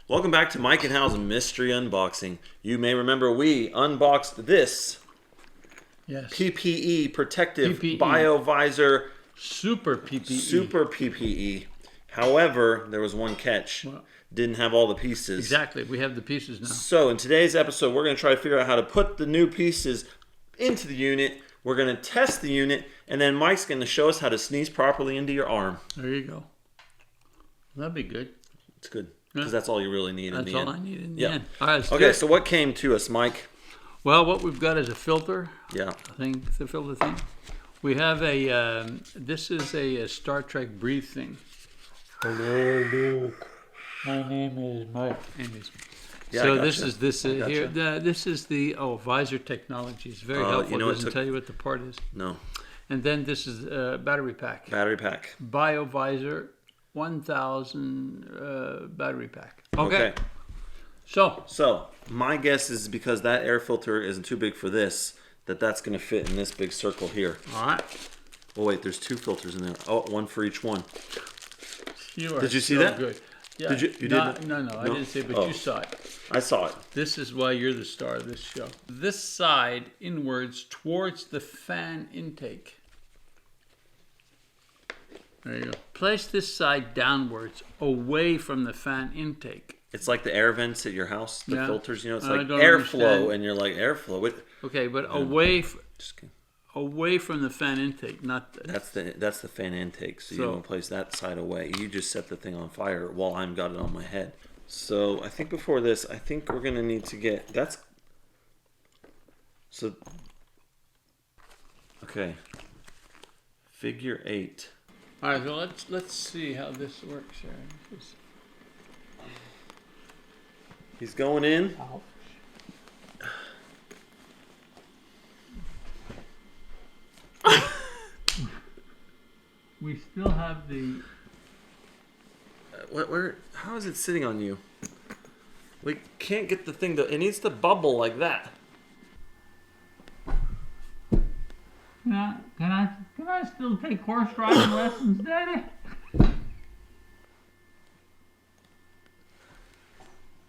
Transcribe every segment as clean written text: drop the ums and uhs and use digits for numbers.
Welcome back to Mike and Hal's Mystery Unboxing. You may remember we unboxed this PPE protective BioVYZR Super PPE. Super PPE. However, there was one catch. Didn't have all the pieces. Exactly. We have the pieces now. So in today's episode, we're going to try to figure out how to put the new pieces into the unit. We're going to test the unit, and then Mike's going to show us how to sneeze properly into your arm. There you go. That'd be good. It's good. Because that's all you really need in the end. That's all I need in the end. All right, okay, so what came to us, Mike? Well, what we've got is a filter. Yeah. The filter thing. We have a, this is a Star Trek breathe thing. Hello, Luke. My name is Mike. Yeah, so this is here. This is the VYZR technology. It's very helpful. It doesn't tell you what the part is. No. And then this is a battery pack. Battery pack. BioVYZR 1000 battery pack. Okay. So my guess is because that air filter isn't too big for this, that's going to fit in this big circle here. All right. Oh wait, there's two filters in there. Oh, one for each one. Did you see that? Good. Yeah. Did you? No, I didn't see it, but you saw it. I saw it. This is why you're the star of this show. This side inwards towards the fan intake. There you go. Place this side downwards, away from the fan intake. It's like the air vents at your house, the filters. You know, it's like airflow, and you're like airflow. Okay, but away from the fan intake, not that's the fan intake. So you don't place that side away. You just set the thing on fire while I'm got it on my head. So I think before this, I think we're gonna need to get okay. Figure 8. All right, so let's see how this works here. He's going in. We still have the. Where? How is it sitting on you? We can't get the thing to. It needs to bubble like that. Can I still take horse riding lessons, Daddy?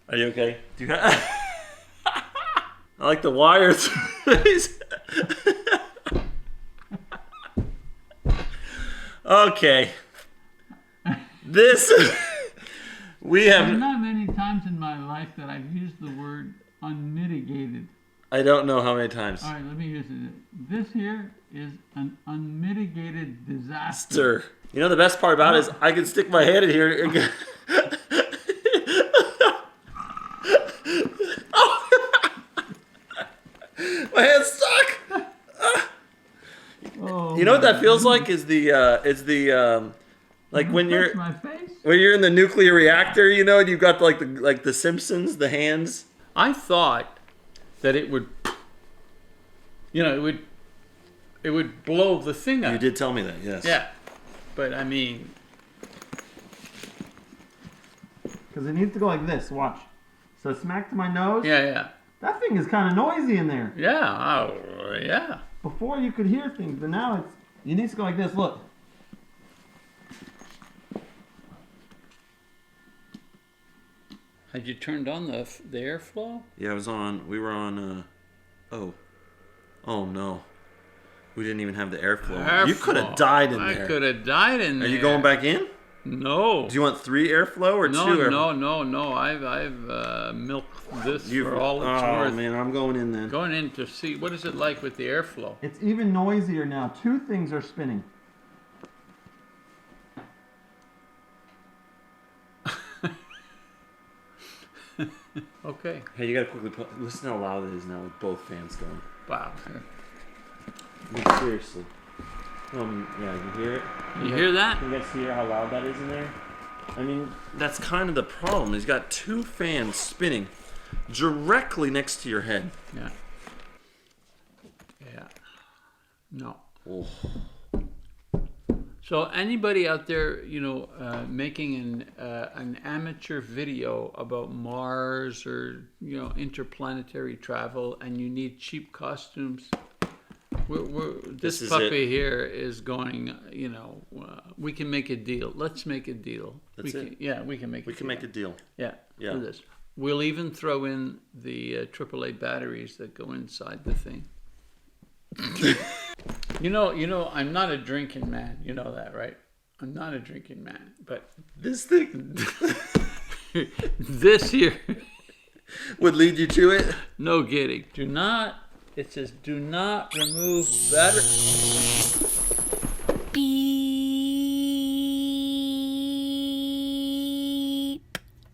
Are you okay? Do you have... I like the wires. Okay. This we have. There's not many times in my life that I've used the word unmitigated. I don't know how many times. All right, let me use it. This here is an unmitigated disaster. You know the best part about it is I can stick my head in here and get... My hand's stuck. You know what that feels like is like when you're in the nuclear reactor, you know, and you've got like the Simpsons, the hands. I thought that it would, it would blow the thing up. You did tell me that, yes. Yeah, but I mean, because it needs to go like this. Watch. So smack to my nose. Yeah. That thing is kind of noisy in there. Yeah. Yeah. Before you could hear things, but now it needs to go like this. Look. Had you turned on the airflow? Yeah, we were on, oh no. We didn't even have the airflow. You could have died in there. I could have died in there. Are you going back in? No. Do you want 3 airflow or 2 airflow? No. I've milked this for all it's worth. Oh man, I'm going in then. Going in to see, what is it like with the airflow? It's even noisier now. 2 things are spinning. Okay. Hey, you gotta quickly listen how loud it is now with both fans going. Wow. I mean, seriously. Yeah, you hear it? You hear that? You guys hear how loud that is in there? I mean, that's kind of the problem. He's got 2 fans spinning directly next to your head. Yeah. No. Oh. So anybody out there, making an amateur video about Mars or interplanetary travel, and you need cheap costumes, This is puppy here is going, we can make a deal. Let's make a deal. That's it. Yeah, we can make a deal. We can make a deal. Yeah, Yeah. for this. We'll even throw in the AAA batteries that go inside the thing. You know, I'm not a drinking man. You know that, right? I'm not a drinking man. But This thing this here, would lead you to it. no kidding. It says do not remove battery. Beep.